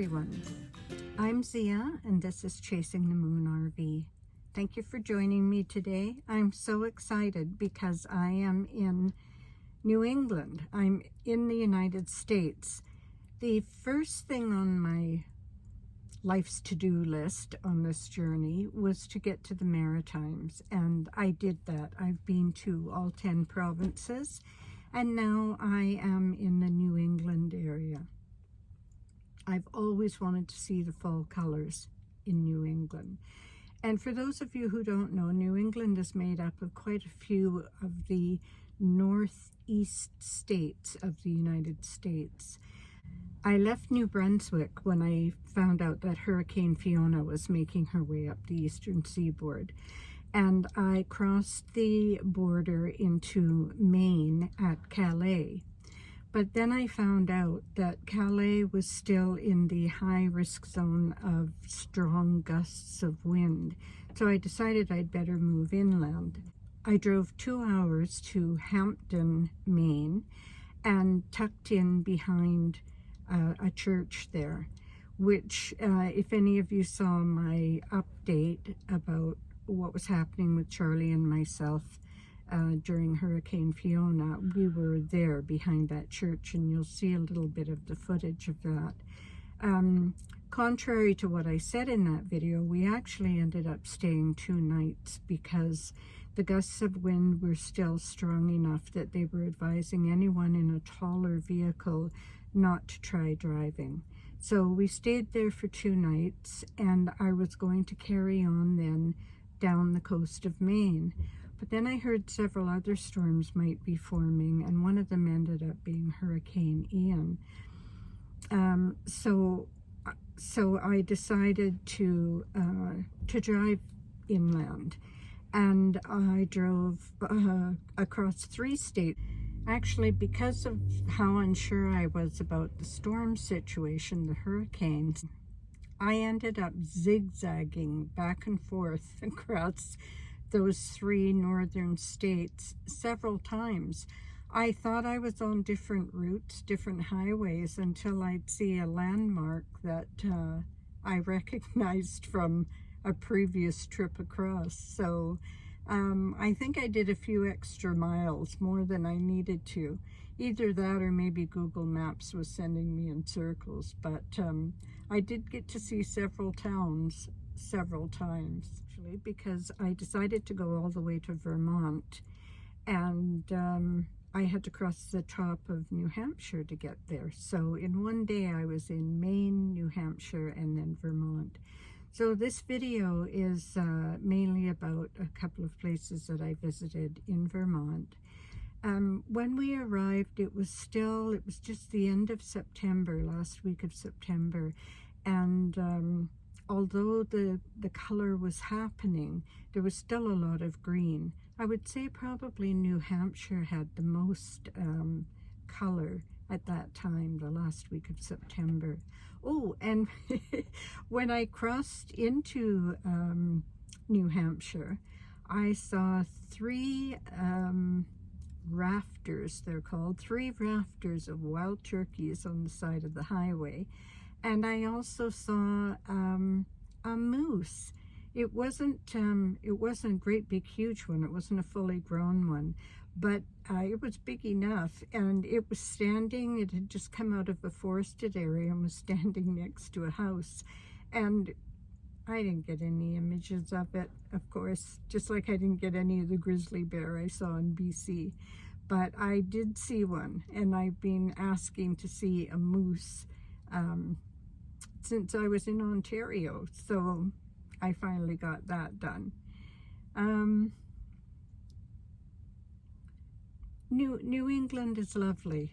everyone. I'm Zia and this is Chasing the Moon RV. Thank you for joining me today. I'm so excited because I am in New England. I'm in the United States. The first thing on my life's to-do list on this journey was to get to the Maritimes, and I did that. I've been to all 10 provinces and now I am in the New England area. I've always wanted to see the fall colors in New England. And for those of you who don't know, New England is made up of quite a few of the northeast states of the United States. I left New Brunswick when I found out that Hurricane Fiona was making her way up the eastern seaboard. And I crossed the border into Maine at Calais. But then I found out that Calais was still in the high-risk zone of strong gusts of wind, so I decided I'd better move inland. I drove 2 hours to Hampton, Maine, and tucked in behind a church there, which, if any of you saw my update about what was happening with Charlie and myself, during Hurricane Fiona, we were there behind that church, and you'll see a little bit of the footage of that. Contrary to what I said in that video, we actually ended up staying 2 nights because the gusts of wind were still strong enough that they were advising anyone in a taller vehicle not to try driving. So we stayed there for 2 nights, and I was going to carry on then down the coast of Maine. But then I heard several other storms might be forming, and one of them ended up being Hurricane Ian. So I decided to drive inland, and I drove across 3 states. Actually, because of how unsure I was about the storm situation, the hurricanes, I ended up zigzagging back and forth across those 3 northern states several times. I thought I was on different routes, different highways, until I'd see a landmark that I recognized from a previous trip across. So I think I did a few extra miles, more than I needed to. Either that or maybe Google Maps was sending me in circles, but I did get to see several towns several times, actually, because I decided to go all the way to Vermont, and I had to cross the top of New Hampshire to get there. So in one day I was in Maine, New Hampshire, and then Vermont. So this video is mainly about a couple of places that I visited in Vermont. When we arrived, it was just the end of September, last week of September, and although the color was happening, there was still a lot of green. I would say probably New Hampshire had the most color at that time, the last week of September. Oh, and when I crossed into New Hampshire, I saw 3 rafters, they're called, 3 rafters of wild turkeys on the side of the highway. And I also saw a moose. It wasn't a great big huge one. It wasn't a fully grown one, but it was big enough, and it was standing. It had just come out of a forested area and was standing next to a house. And I didn't get any images of it, of course, just like I didn't get any of the grizzly bear I saw in BC. But I did see one, and I've been asking to see a moose since I was in Ontario, so I finally got that done. New England is lovely.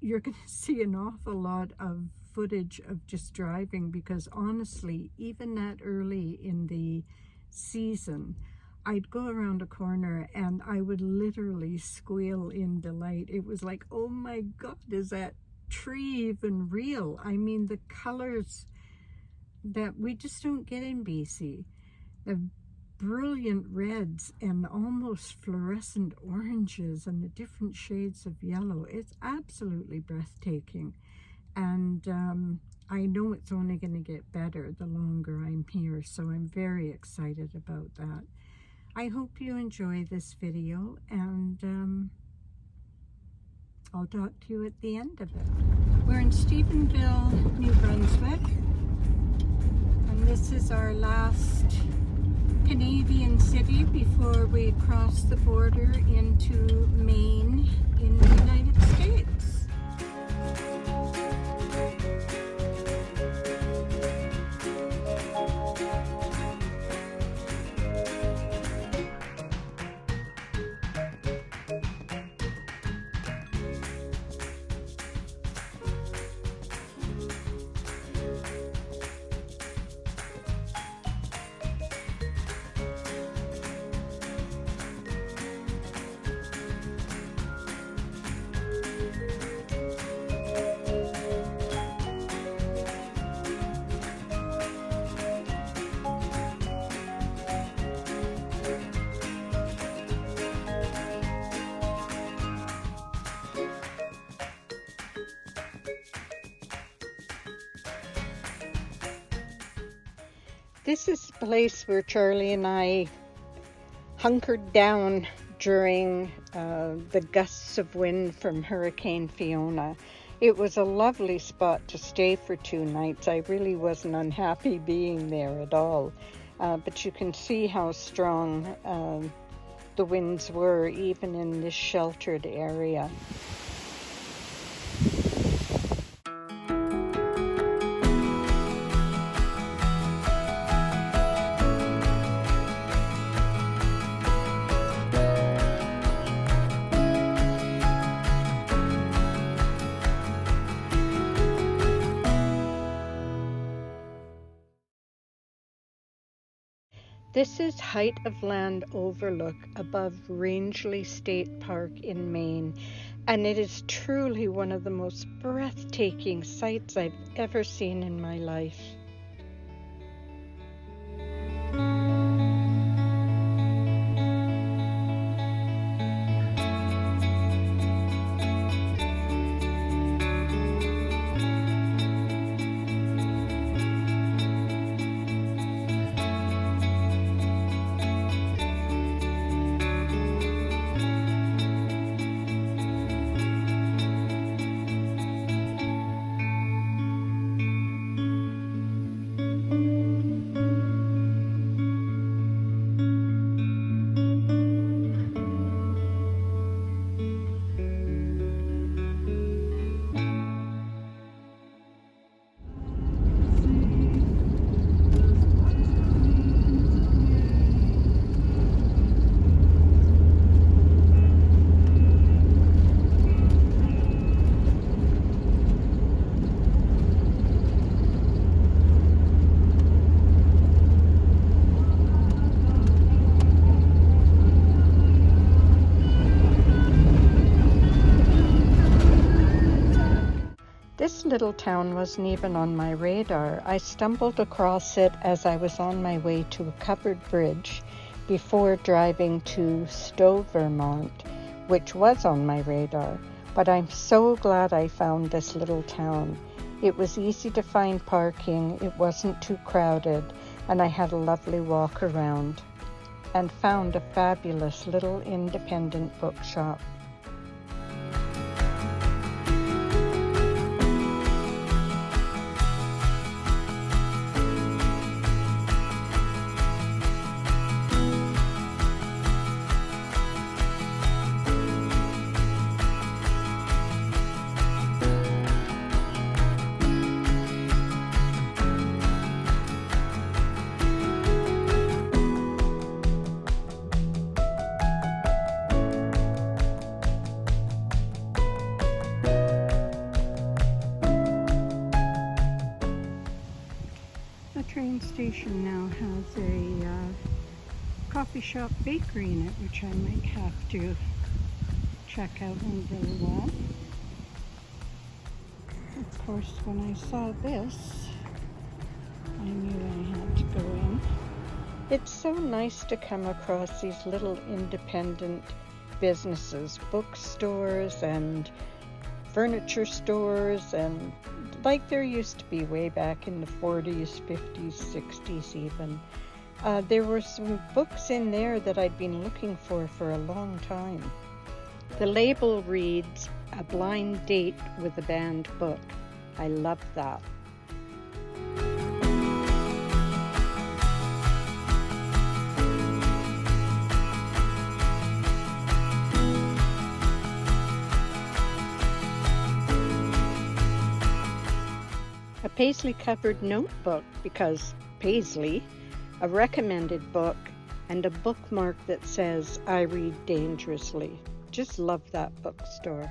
You're going to see an awful lot of footage of just driving, because honestly, even that early in the season, I'd go around a corner and I would literally squeal in delight. It was like, oh my God, is that tree even real? I mean, the colors that we just don't get in BC, the brilliant reds and almost fluorescent oranges and the different shades of yellow, it's absolutely breathtaking. And I know it's only going to get better the longer I'm here, so I'm very excited about that. I hope you enjoy this video, and I'll talk to you at the end of it. We're in Stephenville, New Brunswick, and this is our last Canadian city before we cross the border into Maine in the United States. This is the place where Charlie and I hunkered down during the gusts of wind from Hurricane Fiona. It was a lovely spot to stay for 2 nights. I really wasn't unhappy being there at all. But you can see how strong the winds were even in this sheltered area. This is Height of Land Overlook above Rangeley State Park in Maine, and it is truly one of the most breathtaking sights I've ever seen in my life. This little town wasn't even on my radar. I stumbled across it as I was on my way to a covered bridge before driving to Stowe, Vermont, which was on my radar. But I'm so glad I found this little town. It was easy to find parking, it wasn't too crowded, and I had a lovely walk around and found a fabulous little independent bookshop. Train station now has a coffee shop bakery in it, which I might have to check out in a little while. Of course, when I saw this, I knew I had to go in. It's so nice to come across these little independent businesses, bookstores and furniture stores and like there used to be way back in the 40s, 50s, 60s even. There were some books in there that I'd been looking for a long time. The label reads, "A Blind Date with a Banned Book." I love that. A paisley-covered notebook because Paisley, a recommended book, and a bookmark that says, "I read dangerously." Just love that bookstore.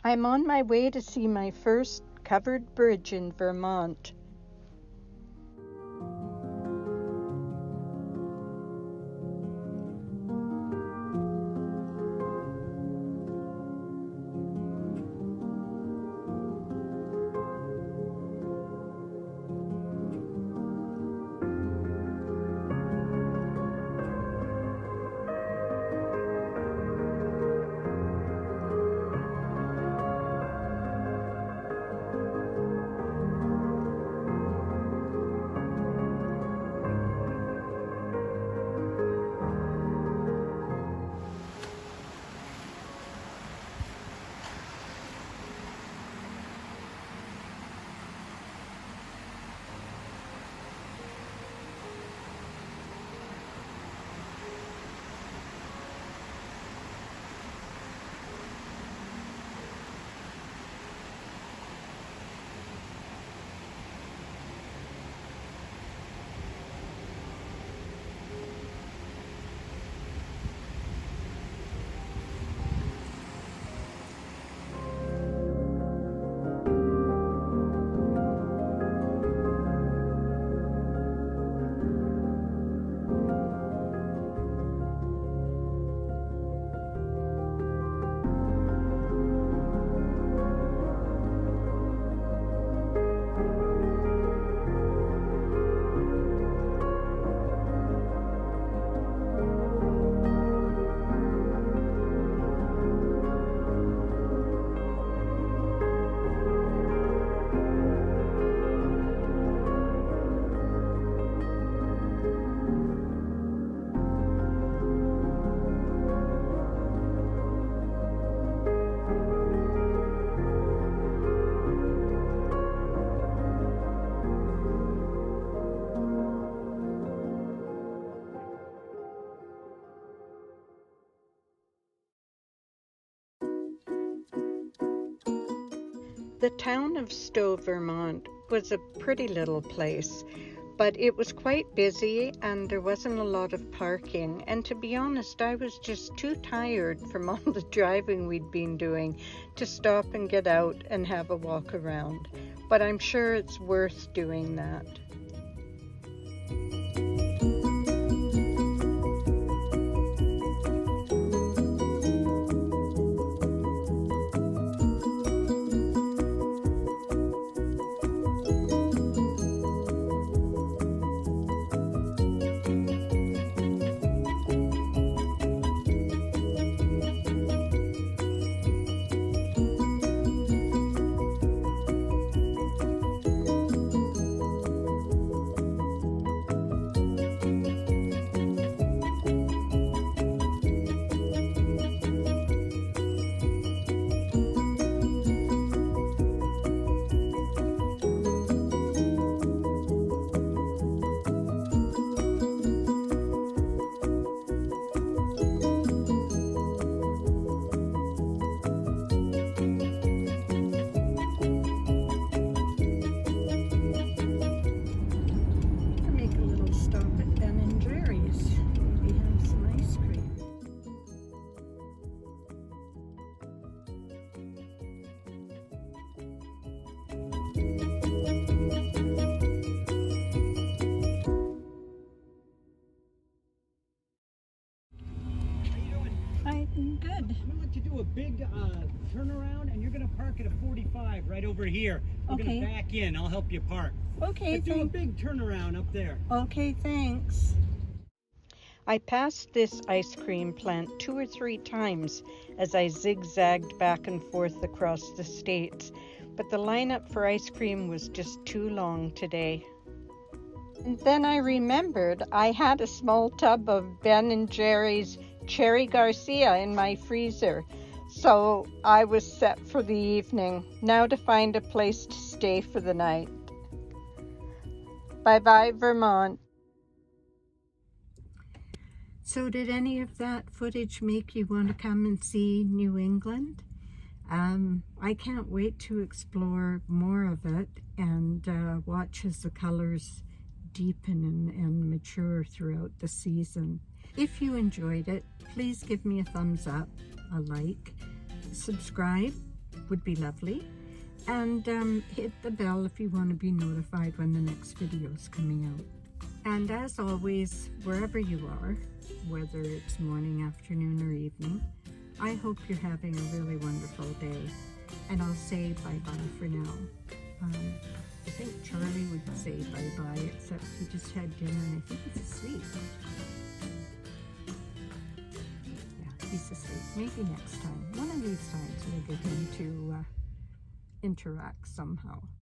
I'm on my way to see my first covered bridge in Vermont. The town of Stowe, Vermont was a pretty little place, but it was quite busy and there wasn't a lot of parking. And to be honest, I was just too tired from all the driving we'd been doing to stop and get out and have a walk around. But I'm sure it's worth doing that. good. I'm gonna let you do a big turnaround, and you're gonna park at a 45 right over here. We're Okay. gonna back in. I'll help you park. Okay, But do a big turnaround up there. Okay, thanks. I passed this ice cream plant 2 or 3 times as I zigzagged back and forth across the states, but the lineup for ice cream was just too long today. And then I remembered I had a small tub of Ben & Jerry's Cherry Garcia in my freezer, so I was set for the evening. Now to find a place to stay for the night. Bye-bye, Vermont. So did any of that footage make you want to come and see New England? I can't wait to explore more of it and watch as the colors deepen and mature throughout the season. If you enjoyed it, please give me a thumbs up, a like, subscribe would be lovely, and hit the bell if you want to be notified when the next video is coming out. And as always, wherever you are, whether it's morning, afternoon, or evening, I hope you're having a really wonderful day. And I'll say bye-bye for now. I think Charlie would say bye-bye, except he just had dinner and I think he's asleep. Yeah, he's asleep. Maybe next time. One of these times we'll get him to interact somehow.